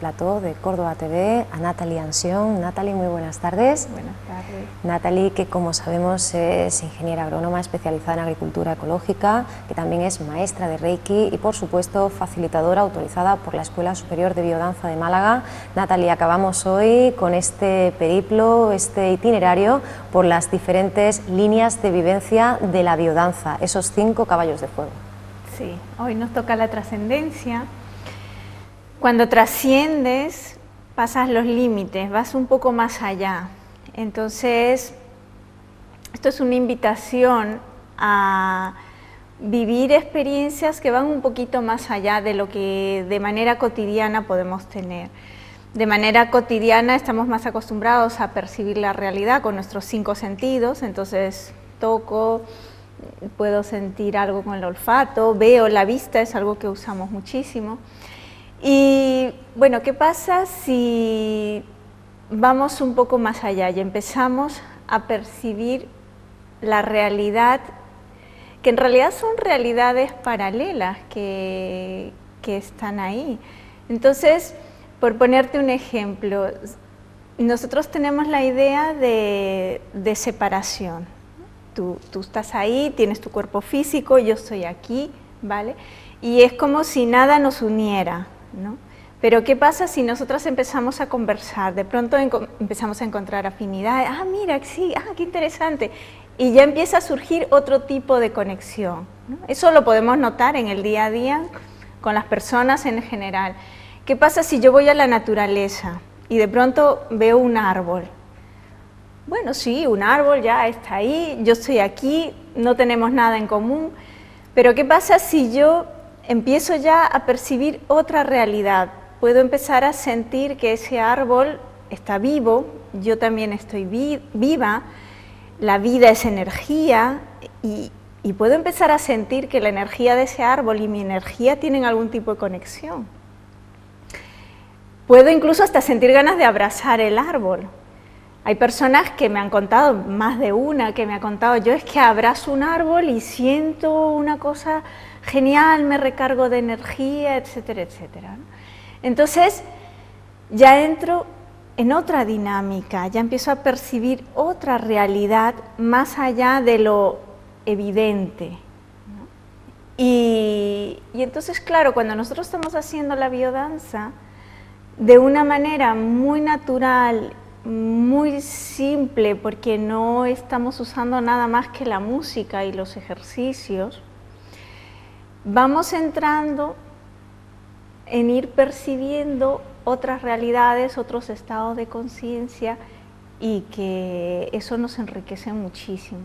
plató de Córdoba TV a Nathalie Ansion. Nathalie, muy buenas tardes. Buenas tardes. Nathalie, que como sabemos es ingeniera agrónoma especializada en agricultura ecológica, que también es maestra de Reiki y por supuesto facilitadora autorizada por la Escuela Superior de Biodanza de Málaga. Nathalie, acabamos hoy con este periplo, este itinerario por las diferentes líneas de vivencia de la biodanza, esos 5 caballos de fuego. Sí, hoy nos toca la trascendencia. Cuando trasciendes, pasas los límites, vas un poco más allá. Entonces, esto es una invitación a vivir experiencias que van un poquito más allá de lo que de manera cotidiana podemos tener. De manera cotidiana estamos más acostumbrados a percibir la realidad con nuestros 5 sentidos, entonces toco, puedo sentir algo con el olfato, veo, la vista es algo que usamos muchísimo. Y bueno, ¿qué pasa si vamos un poco más allá y empezamos a percibir la realidad, que en realidad son realidades paralelas que están ahí? Entonces, por ponerte un ejemplo, nosotros tenemos la idea de separación. Tú estás ahí, tienes tu cuerpo físico, yo estoy aquí, ¿vale? Y es como si nada nos uniera, ¿no? Pero ¿qué pasa si nosotros empezamos a conversar? De pronto empezamos a encontrar afinidad. Ah, mira, sí, qué interesante. Y ya empieza a surgir otro tipo de conexión, ¿no? Eso lo podemos notar en el día a día con las personas en general. ¿Qué pasa si yo voy a la naturaleza y de pronto veo un árbol? Bueno, sí, un árbol ya está ahí, yo estoy aquí, no tenemos nada en común, pero ¿qué pasa si yo empiezo ya a percibir otra realidad? Puedo empezar a sentir que ese árbol está vivo, yo también estoy viva, la vida es energía y puedo empezar a sentir que la energía de ese árbol y mi energía tienen algún tipo de conexión. Puedo incluso hasta sentir ganas de abrazar el árbol. Hay personas que me han contado, más de una que me ha contado, yo es que abrazo un árbol y siento una cosa genial, me recargo de energía, etcétera, etcétera. Entonces, ya entro en otra dinámica, ya empiezo a percibir otra realidad más allá de lo evidente, ¿no? Y entonces, claro, cuando nosotros estamos haciendo la biodanza, de una manera muy natural, muy simple, porque no estamos usando nada más que la música y los ejercicios, vamos entrando en ir percibiendo otras realidades, otros estados de conciencia y que eso nos enriquece muchísimo.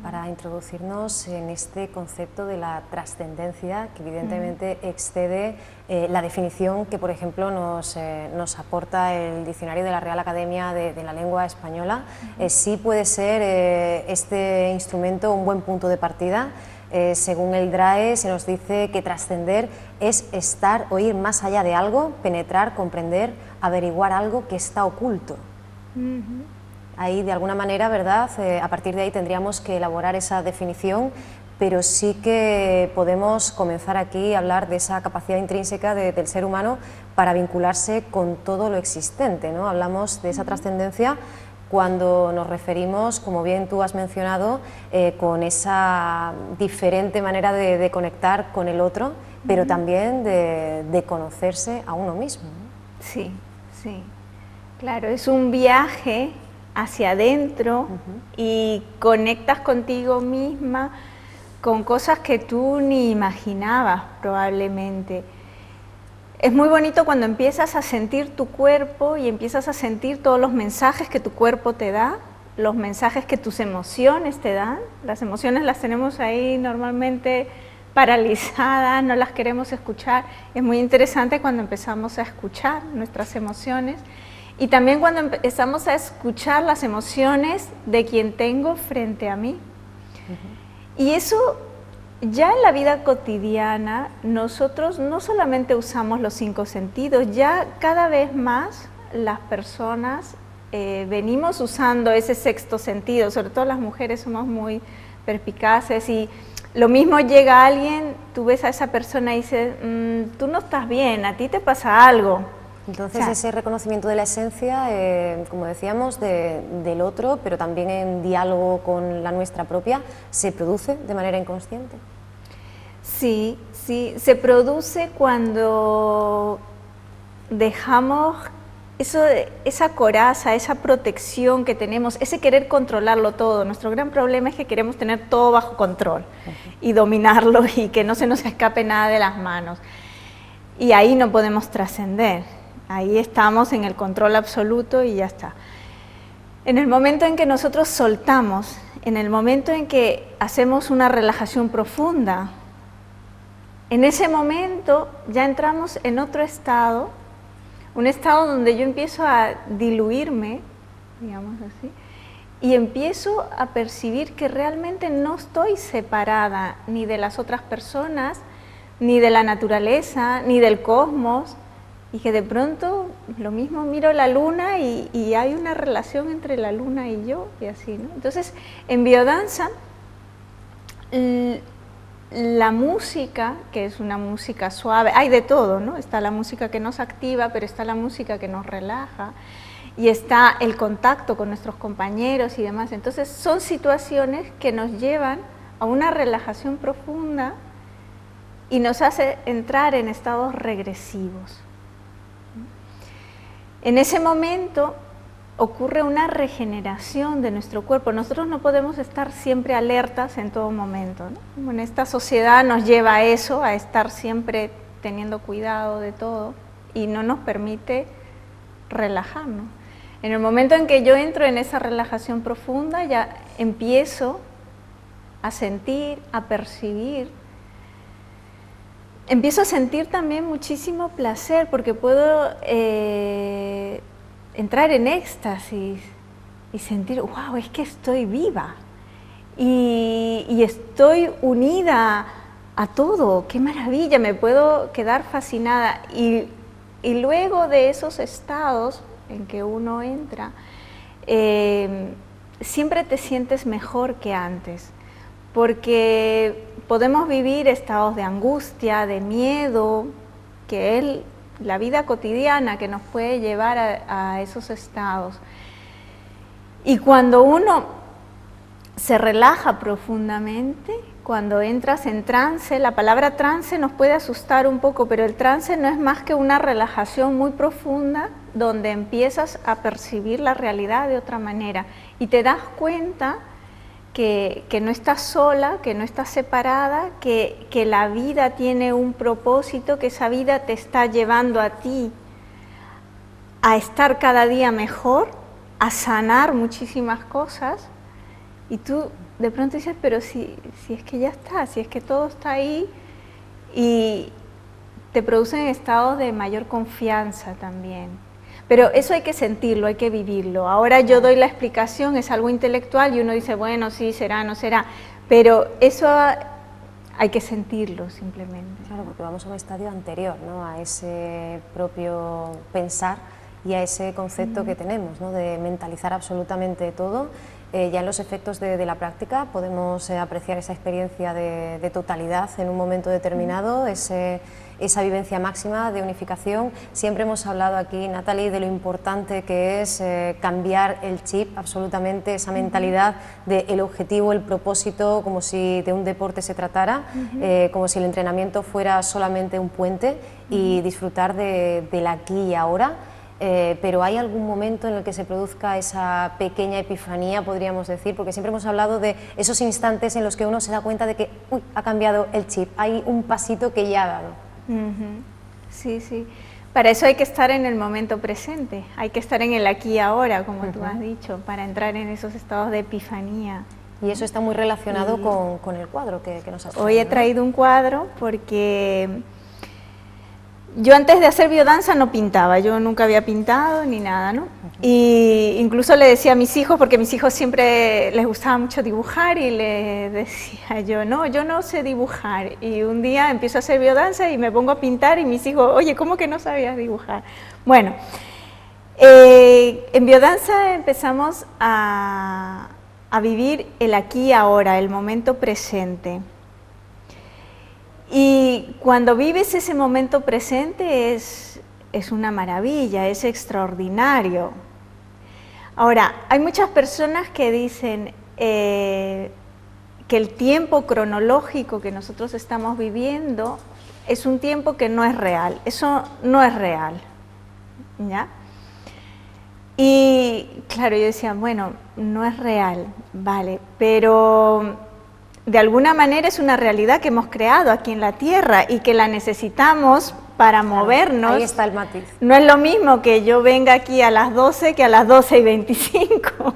Para introducirnos en este concepto de la trascendencia, que evidentemente excede la definición que, por ejemplo, nos aporta el diccionario de la Real Academia de la Lengua Española, sí puede ser este instrumento un buen punto de partida. Según el DRAE se nos dice que trascender es estar o ir más allá de algo, penetrar, comprender, averiguar algo que está oculto. Ahí, de alguna manera, ¿verdad? A partir de ahí tendríamos que elaborar esa definición, pero sí que podemos comenzar aquí a hablar de esa capacidad intrínseca del ser humano para vincularse con todo lo existente, ¿no? Hablamos de esa trascendencia cuando nos referimos, como bien tú has mencionado, con esa diferente manera de conectar con el otro, pero también de conocerse a uno mismo, ¿no? Sí, sí, claro, es un viaje hacia adentro y conectas contigo misma con cosas que tú ni imaginabas probablemente. Es muy bonito cuando empiezas a sentir tu cuerpo y empiezas a sentir todos los mensajes que tu cuerpo te da, los mensajes que tus emociones te dan. Las emociones las tenemos ahí normalmente paralizadas, no las queremos escuchar. Es muy interesante cuando empezamos a escuchar nuestras emociones. Y también cuando empezamos a escuchar las emociones de quien tengo frente a mí. Y eso, ya en la vida cotidiana, nosotros no solamente usamos los 5 sentidos, ya cada vez más las personas venimos usando ese 6º sentido, sobre todo las mujeres somos muy perspicaces y Lo mismo llega alguien, tú ves a esa persona y dices, tú no estás bien, a ti te pasa algo. Entonces, o sea, ese reconocimiento de la esencia, como decíamos, del otro, pero también en diálogo con la nuestra propia, ¿se produce de manera inconsciente? Sí, sí, se produce cuando dejamos esa coraza, esa protección que tenemos, ese querer controlarlo todo. Nuestro gran problema es que queremos tener todo bajo control y dominarlo y que no se nos escape nada de las manos. Y ahí no podemos trascender, ahí estamos en el control absoluto y ya está. En el momento en que nosotros soltamos, en el momento en que hacemos una relajación profunda, en ese momento ya entramos en otro estado, un estado donde yo empiezo a diluirme, digamos así, y empiezo a percibir que realmente no estoy separada ni de las otras personas, ni de la naturaleza, ni del cosmos, y que de pronto lo mismo miro la luna y hay una relación entre la luna y yo, y así, ¿no? Entonces, en biodanza, la música, que es una música suave, hay de todo, ¿no? Está la música que nos activa, pero está la música que nos relaja, y está el contacto con nuestros compañeros y demás. Entonces son situaciones que nos llevan a una relajación profunda y nos hace entrar en estados regresivos. En ese momento ocurre una regeneración de nuestro cuerpo. Nosotros no podemos estar siempre alertas en todo momento, ¿no? Bueno, esta sociedad nos lleva a eso, a estar siempre teniendo cuidado de todo y no nos permite relajarnos. En el momento en que yo entro en esa relajación profunda, ya empiezo a sentir, a percibir. Empiezo a sentir también muchísimo placer porque puedo entrar en éxtasis y sentir, wow, es que estoy viva y estoy unida a todo, qué maravilla, me puedo quedar fascinada. Y luego de esos estados en que uno entra, siempre te sientes mejor que antes, porque podemos vivir estados de angustia, de miedo, que es la vida cotidiana que nos puede llevar a esos estados. Y cuando uno se relaja profundamente, cuando entras en trance, la palabra trance nos puede asustar un poco, pero el trance no es más que una relajación muy profunda donde empiezas a percibir la realidad de otra manera y te das cuenta que no estás sola, que no estás separada, que la vida tiene un propósito, que esa vida te está llevando a ti a estar cada día mejor, a sanar muchísimas cosas, y tú de pronto dices, pero si es que ya está, si es que todo está ahí, y te producen estados de mayor confianza también. Pero eso hay que sentirlo, hay que vivirlo. Ahora yo doy la explicación, es algo intelectual y uno dice, bueno, sí, será, no será, pero eso hay que sentirlo simplemente. Claro, porque vamos a un estadio anterior, ¿no? A ese propio pensar y a ese concepto que tenemos, ¿no? De mentalizar absolutamente todo. Ya en los efectos de la práctica podemos apreciar esa experiencia de totalidad en un momento determinado, esa vivencia máxima de unificación. Siempre hemos hablado aquí, Natalie, de lo importante que es cambiar el chip absolutamente, esa mentalidad del objetivo, el propósito, como si de un deporte se tratara, como si el entrenamiento fuera solamente un puente y disfrutar del aquí y ahora. Pero ¿hay algún momento en el que se produzca esa pequeña epifanía, podríamos decir? Porque siempre hemos hablado de esos instantes en los que uno se da cuenta de que ha cambiado el chip, hay un pasito que ya ha dado. Sí, sí. Para eso hay que estar en el momento presente, hay que estar en el aquí y ahora, como tú has dicho, para entrar en esos estados de epifanía. Y eso está muy relacionado con el cuadro que nos has traído. Hoy he traído un cuadro porque yo antes de hacer biodanza no pintaba, yo nunca había pintado ni nada, ¿no? Y incluso le decía a mis hijos, porque a mis hijos siempre les gustaba mucho dibujar, y les decía yo no sé dibujar. Y un día empiezo a hacer biodanza y me pongo a pintar y mis hijos, oye, ¿cómo que no sabías dibujar? Bueno, en biodanza empezamos a vivir el aquí y ahora, el momento presente. Y cuando vives ese momento presente es una maravilla, es extraordinario. Ahora, hay muchas personas que dicen que el tiempo cronológico que nosotros estamos viviendo es un tiempo que no es real. Eso no es real, ¿ya? Y claro, yo decía, bueno, no es real, vale, pero de alguna manera es una realidad que hemos creado aquí en la Tierra y que la necesitamos para movernos. Ahí está el matiz. No es lo mismo que yo venga aquí a las 12 que a las 12:25,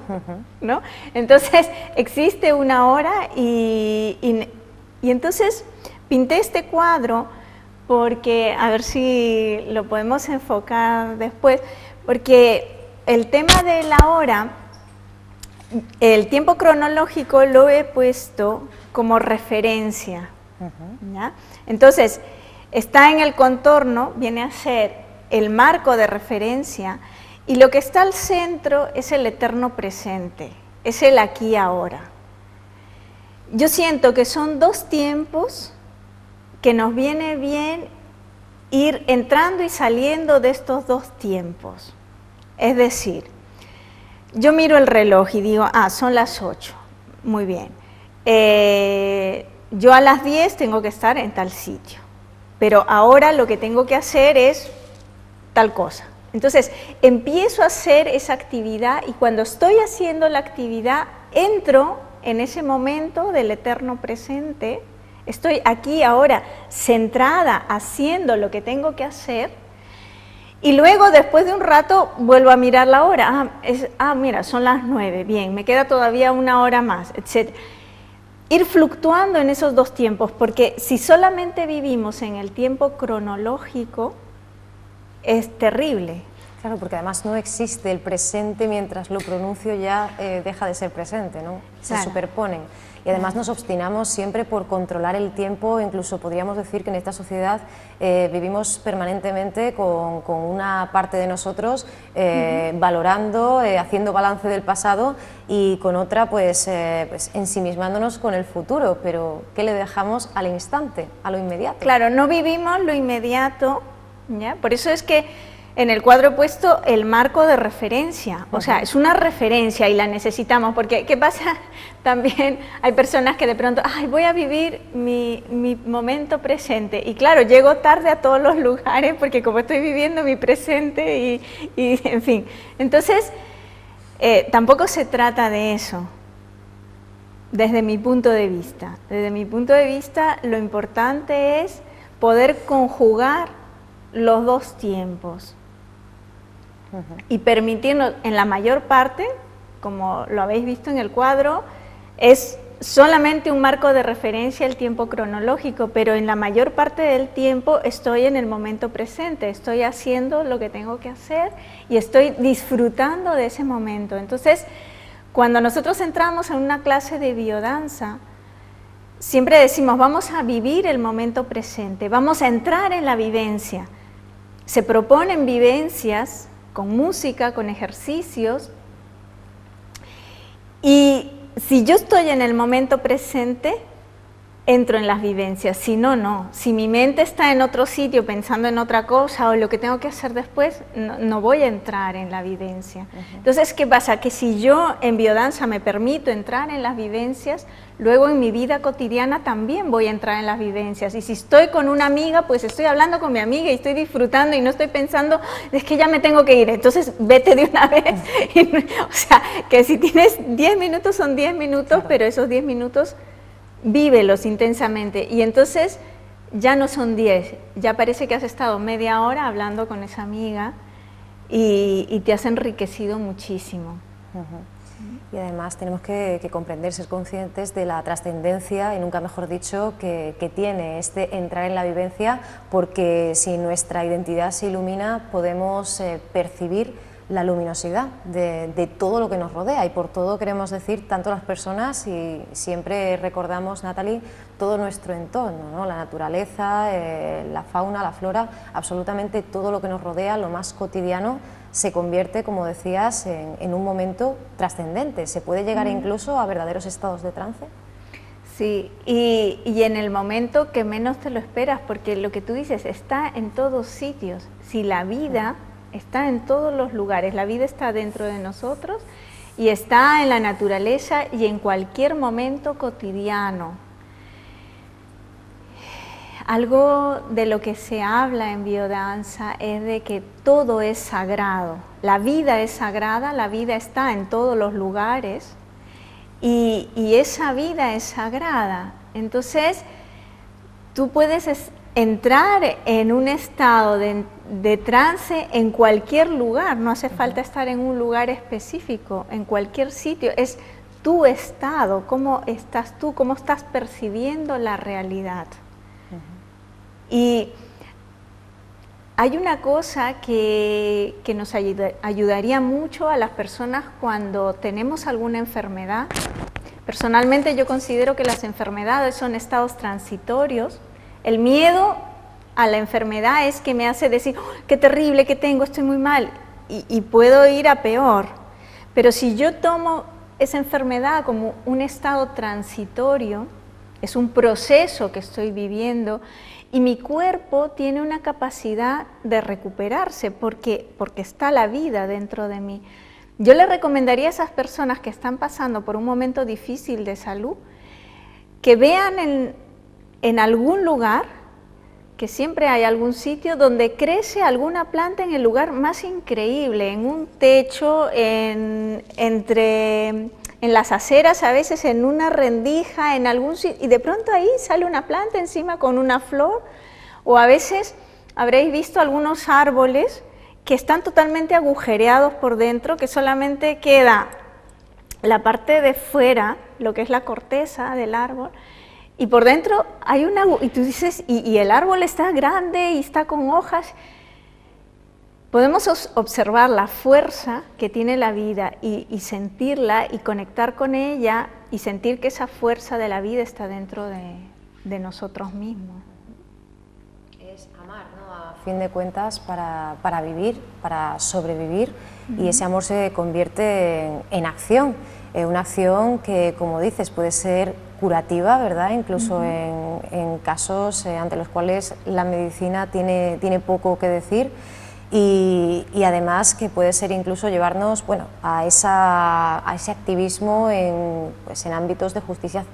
¿no? Entonces existe una hora y entonces pinté este cuadro porque, a ver si lo podemos enfocar después, porque el tema de la hora, el tiempo cronológico lo he puesto como referencia, ¿ya? Entonces, está en el contorno, viene a ser el marco de referencia, y lo que está al centro es el eterno presente, es el aquí y ahora. Yo siento que son dos tiempos que nos viene bien ir entrando y saliendo de estos dos tiempos. Es decir, yo miro el reloj y digo, son las 8, muy bien. Yo a las 10 tengo que estar en tal sitio, pero ahora lo que tengo que hacer es tal cosa. Entonces, empiezo a hacer esa actividad y cuando estoy haciendo la actividad, entro en ese momento del eterno presente, estoy aquí ahora centrada haciendo lo que tengo que hacer y luego después de un rato vuelvo a mirar la hora, mira, son las 9, bien, me queda todavía una hora más, etc. Ir fluctuando en esos dos tiempos, porque si solamente vivimos en el tiempo cronológico, es terrible. Claro, porque además no existe el presente mientras lo pronuncio ya deja de ser presente, ¿no? Se superponen. Y además nos obstinamos siempre por controlar el tiempo, incluso podríamos decir que en esta sociedad vivimos permanentemente con una parte de nosotros valorando, haciendo balance del pasado y con otra pues ensimismándonos con el futuro, pero ¿qué le dejamos al instante, a lo inmediato? Claro, no vivimos lo inmediato, ¿ya? Por eso es que en el cuadro he puesto el marco de referencia, o sea, es una referencia y la necesitamos, porque ¿qué pasa? También hay personas que de pronto, voy a vivir mi momento presente, y claro, llego tarde a todos los lugares porque como estoy viviendo mi presente y en fin, entonces tampoco se trata de eso, desde mi punto de vista. Desde mi punto de vista, lo importante es poder conjugar los dos tiempos. Y permitirnos, en la mayor parte, como lo habéis visto en el cuadro, es solamente un marco de referencia el tiempo cronológico, pero en la mayor parte del tiempo estoy en el momento presente, estoy haciendo lo que tengo que hacer y estoy disfrutando de ese momento. Entonces, cuando nosotros entramos en una clase de biodanza, siempre decimos, vamos a vivir el momento presente, vamos a entrar en la vivencia. Se proponen vivencias con música, con ejercicios, y si yo estoy en el momento presente, entro en las vivencias, si no, no. Si mi mente está en otro sitio pensando en otra cosa o lo que tengo que hacer después, no voy a entrar en la vivencia. Entonces, ¿qué pasa? Que si yo en biodanza me permito entrar en las vivencias, luego en mi vida cotidiana también voy a entrar en las vivencias. Y si estoy con una amiga, pues estoy hablando con mi amiga y estoy disfrutando y no estoy pensando, es que ya me tengo que ir, entonces vete de una vez. O sea, que si tienes 10 minutos son 10 minutos, claro, pero esos 10 minutos vívelos intensamente y entonces ya no son 10, ya parece que has estado media hora hablando con esa amiga y te has enriquecido muchísimo. Y además tenemos que comprender, ser conscientes de la trascendencia, y nunca mejor dicho, que tiene este entrar en la vivencia, porque si nuestra identidad se ilumina podemos percibir la luminosidad de todo lo que nos rodea, y por todo queremos decir tanto las personas, y siempre recordamos, Natalie, todo nuestro entorno, ¿no? La naturaleza, la fauna, la flora, absolutamente todo lo que nos rodea, lo más cotidiano, se convierte, como decías, en un momento trascendente. ¿Se puede llegar incluso a verdaderos estados de trance? Sí, y en el momento que menos te lo esperas, porque lo que tú dices está en todos sitios. Si la vida está en todos los lugares, la vida está dentro de nosotros y está en la naturaleza y en cualquier momento cotidiano. Algo de lo que se habla en biodanza es de que todo es sagrado. La vida es sagrada, la vida está en todos los lugares y esa vida es sagrada. Entonces, tú puedes entrar en un estado de trance en cualquier lugar, no hace falta estar en un lugar específico, en cualquier sitio. Es tu estado, cómo estás tú, cómo estás percibiendo la realidad. Y hay una cosa que nos ayudaría mucho a las personas cuando tenemos alguna enfermedad. Personalmente yo considero que las enfermedades son estados transitorios. El miedo a la enfermedad es que me hace decir, oh, qué terrible que tengo, estoy muy mal, y puedo ir a peor. Pero si yo tomo esa enfermedad como un estado transitorio, es un proceso que estoy viviendo, y mi cuerpo tiene una capacidad de recuperarse porque está la vida dentro de mí. Yo le recomendaría a esas personas que están pasando por un momento difícil de salud que vean en algún lugar, que siempre hay algún sitio donde crece alguna planta en el lugar más increíble, en un techo, en las aceras, a veces en una rendija, en algún sitio, y de pronto ahí sale una planta encima con una flor, o a veces habréis visto algunos árboles que están totalmente agujereados por dentro, que solamente queda la parte de fuera, lo que es la corteza del árbol, y por dentro hay una, y tú dices, y el árbol está grande y está con hojas. Podemos observar la fuerza que tiene la vida y sentirla y conectar con ella y sentir que esa fuerza de la vida está dentro de nosotros mismos. Es amar, ¿no? A fin de cuentas, para vivir, para sobrevivir, y ese amor se convierte en acción, una acción que, como dices, puede ser curativa, ¿verdad? Incluso en casos ante los cuales la medicina tiene poco que decir. Y además que puede ser incluso llevarnos, bueno, a ese activismo en ámbitos de justicia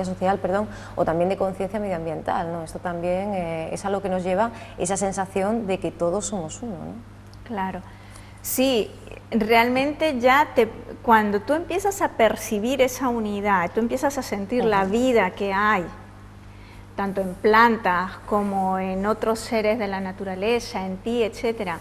social, perdón, o también de conciencia medioambiental, ¿no? Esto también es a lo que nos lleva esa sensación de que todos somos uno, ¿no? Claro, sí, realmente cuando tú empiezas a percibir esa unidad, tú empiezas a sentir la vida que hay, tanto en plantas como en otros seres de la naturaleza, en ti, etcétera.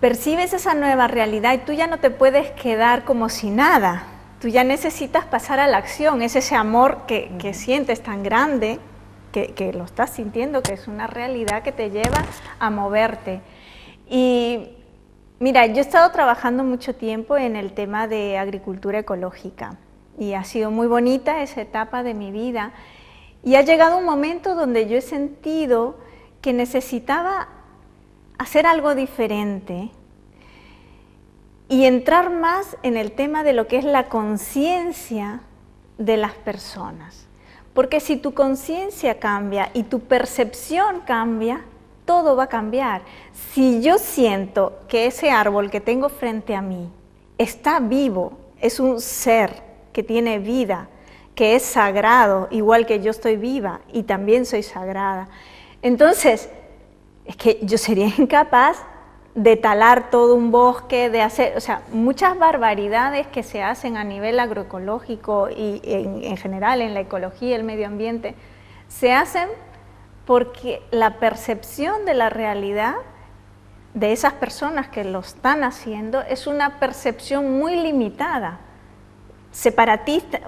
Percibes esa nueva realidad y tú ya no te puedes quedar como si nada. Tú ya necesitas pasar a la acción, es ese amor que sientes tan grande, que lo estás sintiendo, que es una realidad que te lleva a moverte. Y mira, yo he estado trabajando mucho tiempo en el tema de agricultura ecológica y ha sido muy bonita esa etapa de mi vida. Y ha llegado un momento donde yo he sentido que necesitaba hacer algo diferente y entrar más en el tema de lo que es la conciencia de las personas. Porque si tu conciencia cambia y tu percepción cambia, todo va a cambiar. Si yo siento que ese árbol que tengo frente a mí está vivo, es un ser que tiene vida, que es sagrado, igual que yo estoy viva y también soy sagrada. Entonces, es que yo sería incapaz de talar todo un bosque, de hacer, o sea, muchas barbaridades que se hacen a nivel agroecológico y en general en la ecología, el medio ambiente, se hacen porque la percepción de la realidad de esas personas que lo están haciendo es una percepción muy limitada, separatista.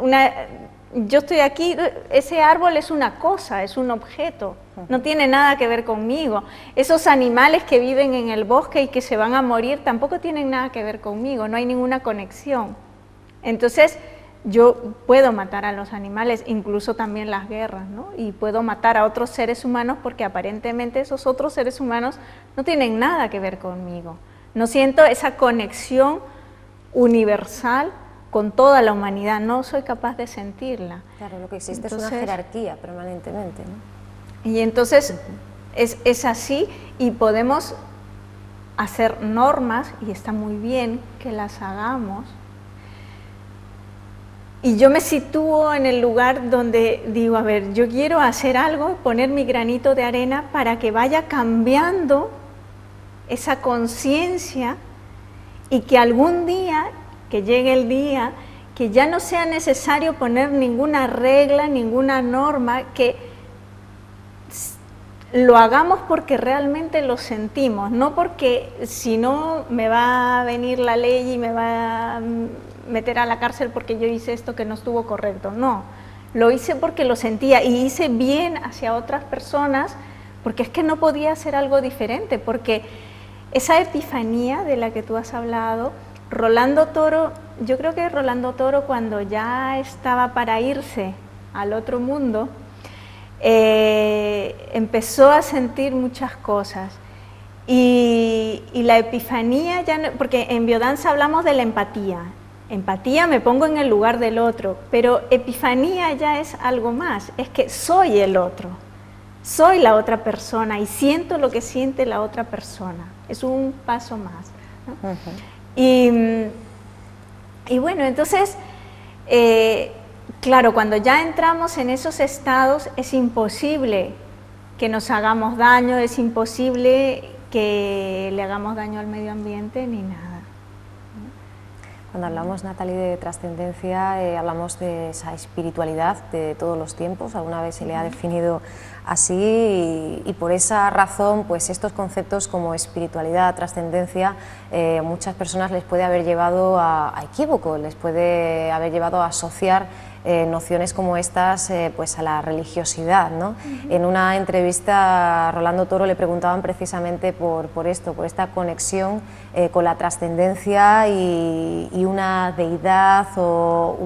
Yo estoy aquí, ese árbol es una cosa, es un objeto, no tiene nada que ver conmigo. Esos animales que viven en el bosque y que se van a morir tampoco tienen nada que ver conmigo, no hay ninguna conexión. Entonces, yo puedo matar a los animales, incluso también las guerras, ¿no? Y puedo matar a otros seres humanos porque aparentemente esos otros seres humanos no tienen nada que ver conmigo. No siento esa conexión universal con toda la humanidad, no soy capaz de sentirla. Claro, lo que existe es una jerarquía permanentemente, ¿no? Y entonces es así, y podemos hacer normas, y está muy bien que las hagamos. Y yo me sitúo en el lugar donde digo, a ver, yo quiero hacer algo, poner mi granito de arena para que vaya cambiando esa conciencia, y que algún día, que llegue el día, que ya no sea necesario poner ninguna regla, ninguna norma, que lo hagamos porque realmente lo sentimos, no porque si no me va a venir la ley y me va a meter a la cárcel porque yo hice esto que no estuvo correcto. No, lo hice porque lo sentía, y hice bien hacia otras personas, porque es que no podía hacer algo diferente, porque esa epifanía de la que tú has hablado, Rolando Toro, yo creo que Rolando Toro, cuando ya estaba para irse al otro mundo, empezó a sentir muchas cosas, y la epifanía, ya no, porque en biodanza hablamos de la empatía. Empatía, me pongo en el lugar del otro, pero epifanía ya es algo más, es que soy el otro, soy la otra persona y siento lo que siente la otra persona, es un paso más, ¿no? Y bueno, entonces, claro, cuando ya entramos en esos estados es imposible que nos hagamos daño, es imposible que le hagamos daño al medio ambiente ni nada. Cuando hablamos, Natalie, de trascendencia, hablamos de esa espiritualidad de todos los tiempos, alguna vez se le ha definido así, y por esa razón, pues estos conceptos como espiritualidad, trascendencia, muchas personas les puede haber llevado a equívoco, les puede haber llevado a asociar nociones como estas pues a la religiosidad, ¿no? En una entrevista a Rolando Toro le preguntaban precisamente por esto, por esta conexión con la trascendencia y una deidad o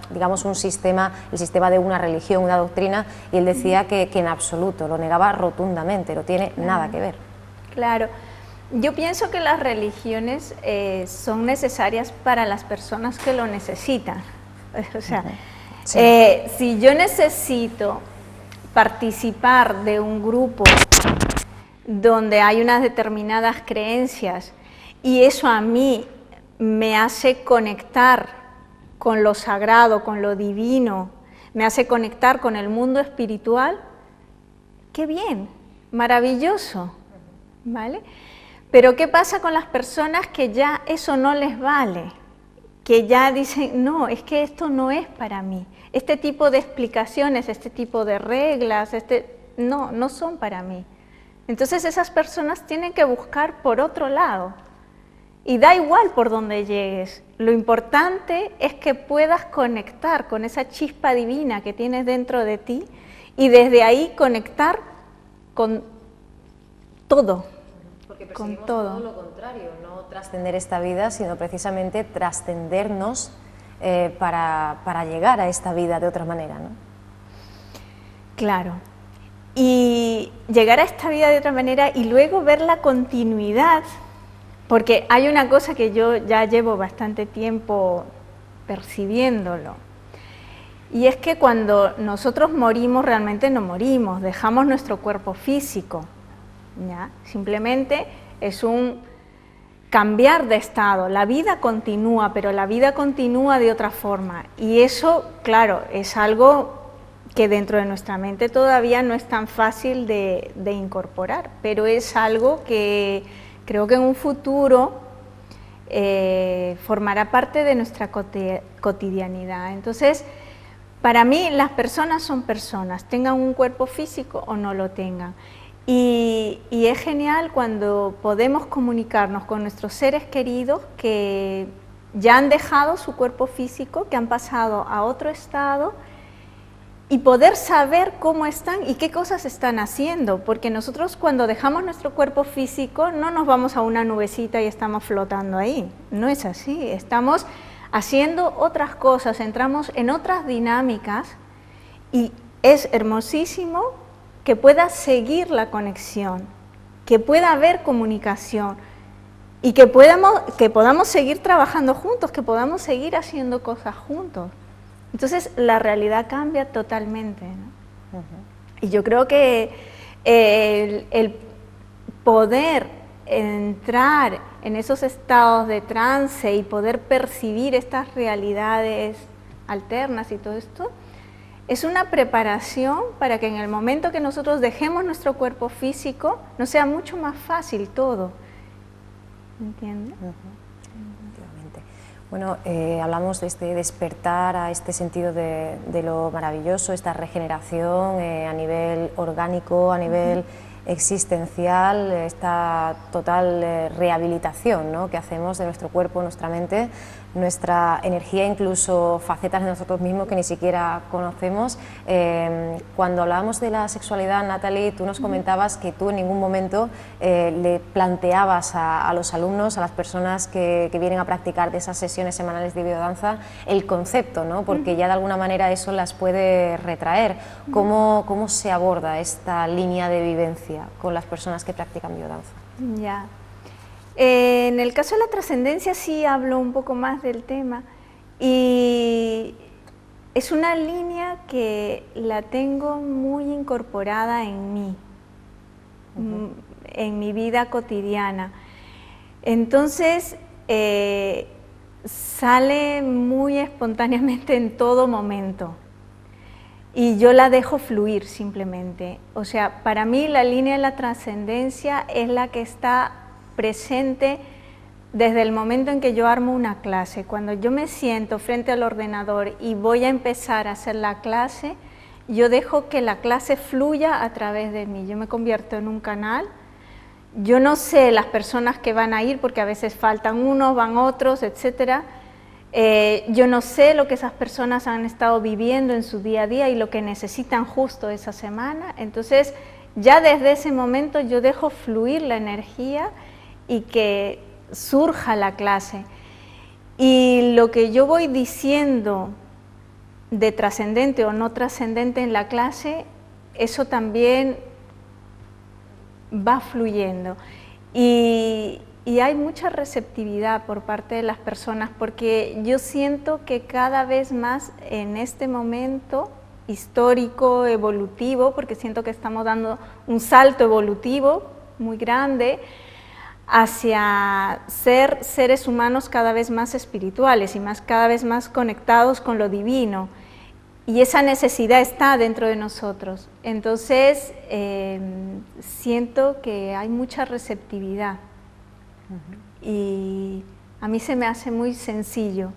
digamos un sistema, el sistema de una religión, una doctrina, y él decía que en absoluto, lo negaba rotundamente, no tiene nada que ver. Claro, yo pienso que las religiones son necesarias para las personas que lo necesitan, o sea, sí. Si yo necesito participar de un grupo donde hay unas determinadas creencias y eso a mí me hace conectar con lo sagrado, con lo divino, me hace conectar con el mundo espiritual, qué bien, maravilloso, ¿vale? Pero ¿qué pasa con las personas que ya eso no les vale? Que ya dicen, no, es que esto no es para mí, este tipo de explicaciones, este tipo de reglas, no son para mí. Entonces esas personas tienen que buscar por otro lado, y da igual por dónde llegues, lo importante es que puedas conectar con esa chispa divina que tienes dentro de ti, y desde ahí conectar con todo. Porque perseguimos todo lo contrario, no trascender esta vida, sino precisamente trascendernos para llegar a esta vida de otra manera, ¿no? Claro, y llegar a esta vida de otra manera y luego ver la continuidad, porque hay una cosa que yo ya llevo bastante tiempo percibiéndolo, y es que cuando nosotros morimos, realmente no morimos, dejamos nuestro cuerpo físico, ¿ya? Simplemente es un cambiar de estado, la vida continúa, pero la vida continúa de otra forma, y eso, claro, es algo que dentro de nuestra mente todavía no es tan fácil de incorporar, pero es algo que creo que en un futuro formará parte de nuestra cotidianidad. Entonces, para mí las personas son personas, tengan un cuerpo físico o no lo tengan. Y es genial cuando podemos comunicarnos con nuestros seres queridos que ya han dejado su cuerpo físico, que han pasado a otro estado, y poder saber cómo están y qué cosas están haciendo, porque nosotros cuando dejamos nuestro cuerpo físico no nos vamos a una nubecita y estamos flotando ahí, no es así, estamos haciendo otras cosas, entramos en otras dinámicas, y es hermosísimo que pueda seguir la conexión, que pueda haber comunicación, y que podamos seguir trabajando juntos, que podamos seguir haciendo cosas juntos. Entonces la realidad cambia totalmente, ¿no? Y yo creo que el poder entrar en esos estados de trance y poder percibir estas realidades alternas y todo esto, es una preparación para que en el momento que nosotros dejemos nuestro cuerpo físico, nos sea mucho más fácil todo. ¿Entiendes? Efectivamente. Bueno, hablamos de este despertar a este sentido de lo maravilloso, esta regeneración a nivel orgánico, a nivel existencial, esta total rehabilitación, ¿no?, que hacemos de nuestro cuerpo, nuestra mente, nuestra energía, incluso facetas de nosotros mismos que ni siquiera conocemos. Cuando hablábamos de la sexualidad, Natalie, tú nos comentabas que tú en ningún momento le planteabas a los alumnos, a las personas que vienen a practicar de esas sesiones semanales de biodanza, el concepto, ¿no?, porque ya de alguna manera eso las puede retraer. ¿Cómo se aborda esta línea de vivencia con las personas que practican biodanza? Ya. En el caso de la trascendencia sí hablo un poco más del tema y es una línea que la tengo muy incorporada en mí, en mi vida cotidiana. Entonces sale muy espontáneamente en todo momento y yo la dejo fluir simplemente. O sea, para mí la línea de la trascendencia es la que está presente desde el momento en que yo armo una clase. Cuando yo me siento frente al ordenador y voy a empezar a hacer la clase, yo dejo que la clase fluya a través de mí. Yo me convierto en un canal. Yo no sé las personas que van a ir, porque a veces faltan unos, van otros, etcétera. Yo no sé lo que esas personas han estado viviendo en su día a día y lo que necesitan justo esa semana. Entonces, ya desde ese momento yo dejo fluir la energía y que surja la clase. Y lo que yo voy diciendo de trascendente o no trascendente en la clase, eso también va fluyendo. Y hay mucha receptividad por parte de las personas, porque yo siento que cada vez más en este momento histórico, evolutivo, porque siento que estamos dando un salto evolutivo muy grande, hacia ser seres humanos cada vez más espirituales y cada vez más conectados con lo divino, y esa necesidad está dentro de nosotros. Entonces siento que hay mucha receptividad y a mí se me hace muy sencillo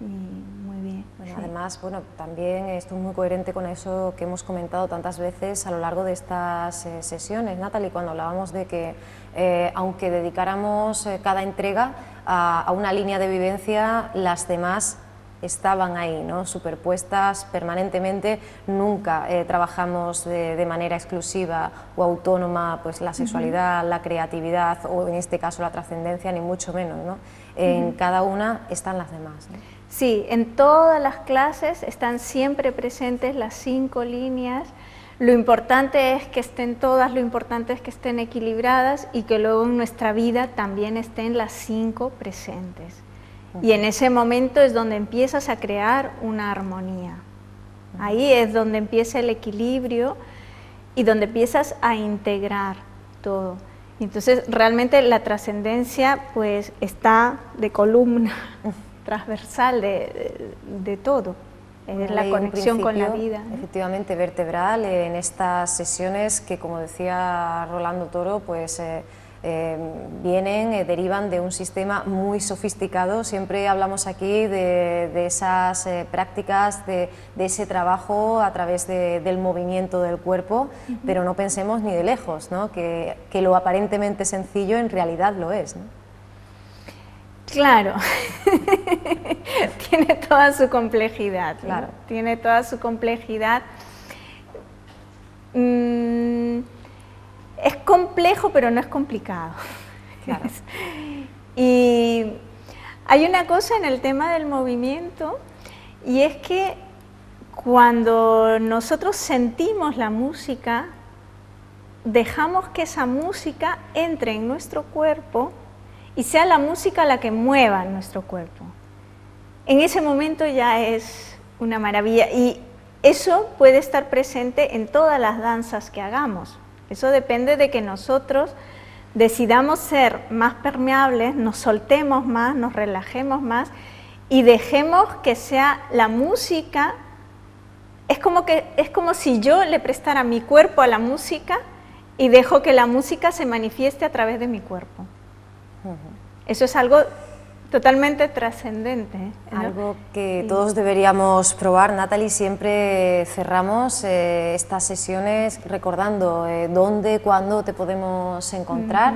y muy bien. Bueno, sí. Además, bueno, también estoy muy coherente con eso que hemos comentado tantas veces a lo largo de estas sesiones, Natalie, cuando hablábamos de que aunque dedicáramos cada entrega a una línea de vivencia, las demás estaban ahí, ¿no?, superpuestas permanentemente. Nunca trabajamos de manera exclusiva o autónoma pues la sexualidad, la creatividad o en este caso la trascendencia, ni mucho menos, ¿no? En cada una están las demás, ¿no? Sí, en todas las clases están siempre presentes las 5 líneas. Lo importante es que estén todas, lo importante es que estén equilibradas y que luego en nuestra vida también estén las 5 presentes. Y en ese momento es donde empiezas a crear una armonía. Ahí es donde empieza el equilibrio y donde empiezas a integrar todo. Entonces realmente la trascendencia pues está de columna transversal de todo. Es la conexión con la vida, ¿no? Efectivamente vertebral en estas sesiones que, como decía Rolando Toro, pues derivan de un sistema muy sofisticado. Siempre hablamos aquí de esas prácticas, de ese trabajo a través del movimiento del cuerpo, pero no pensemos ni de lejos, ¿no?, que lo aparentemente sencillo en realidad lo es, ¿no? Claro, tiene toda su complejidad, ¿no? Claro. Tiene toda su complejidad. Es complejo, pero no es complicado. Claro. Y hay una cosa en el tema del movimiento, y es que cuando nosotros sentimos la música, dejamos que esa música entre en nuestro cuerpo y sea la música la que mueva nuestro cuerpo. En ese momento ya es una maravilla y eso puede estar presente en todas las danzas que hagamos. Eso depende de que nosotros decidamos ser más permeables, nos soltemos más, nos relajemos más y dejemos que sea la música. Es como si yo le prestara mi cuerpo a la música y dejo que la música se manifieste a través de mi cuerpo. Eso es algo totalmente trascendente, ¿no? Algo que todos deberíamos probar. Natalie, siempre cerramos estas sesiones recordando dónde, cuándo te podemos encontrar.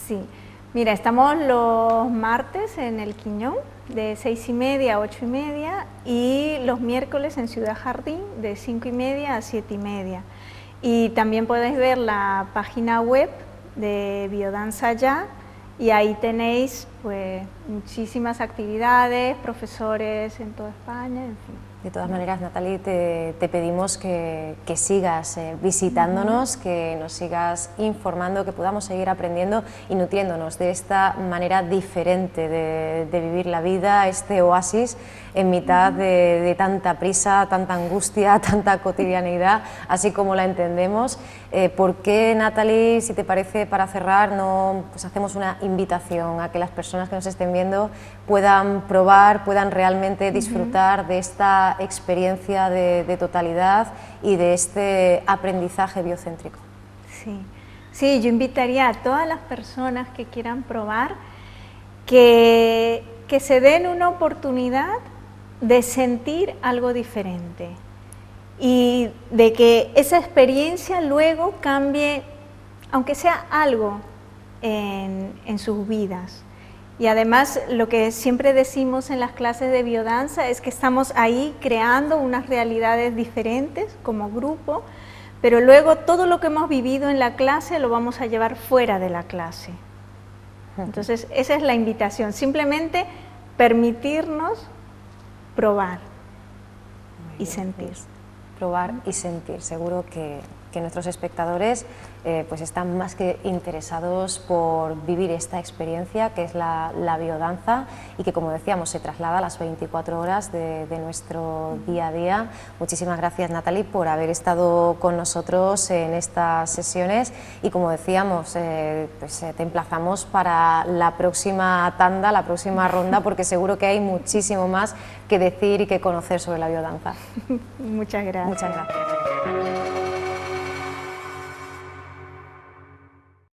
Sí, mira, estamos los martes en El Quiñón de 6:30 a 8:30 y los miércoles en Ciudad Jardín de 5:30 a 7:30. Y también podéis ver la página web de Biodanza Ya, y ahí tenéis pues muchísimas actividades, profesores en toda España, en fin. De todas maneras, Natalie, te pedimos que sigas visitándonos, que nos sigas informando, que podamos seguir aprendiendo y nutriéndonos de esta manera diferente de vivir la vida, este oasis en mitad de tanta prisa, tanta angustia, tanta cotidianidad, así como la entendemos. ¿Por qué, Natalie, si te parece, para cerrar, no pues hacemos una invitación a que las personas que nos estén viendo puedan probar, puedan realmente disfrutar de esta experiencia de totalidad y de este aprendizaje biocéntrico? Sí, yo invitaría a todas las personas que quieran probar que se den una oportunidad de sentir algo diferente y de que esa experiencia luego cambie, aunque sea algo en sus vidas. Y además, lo que siempre decimos en las clases de biodanza es que estamos ahí creando unas realidades diferentes como grupo, pero luego todo lo que hemos vivido en la clase lo vamos a llevar fuera de la clase. Entonces, esa es la invitación, simplemente permitirnos probar y sentir. Probar y sentir. Seguro que nuestros espectadores pues están más que interesados por vivir esta experiencia que es la biodanza y que, como decíamos, se traslada a las 24 horas de nuestro día a día. Muchísimas gracias, Natalie, por haber estado con nosotros en estas sesiones y, como decíamos, te emplazamos para la próxima tanda, la próxima ronda, porque seguro que hay muchísimo más que decir y que conocer sobre la biodanza. Muchas gracias. Muchas gracias.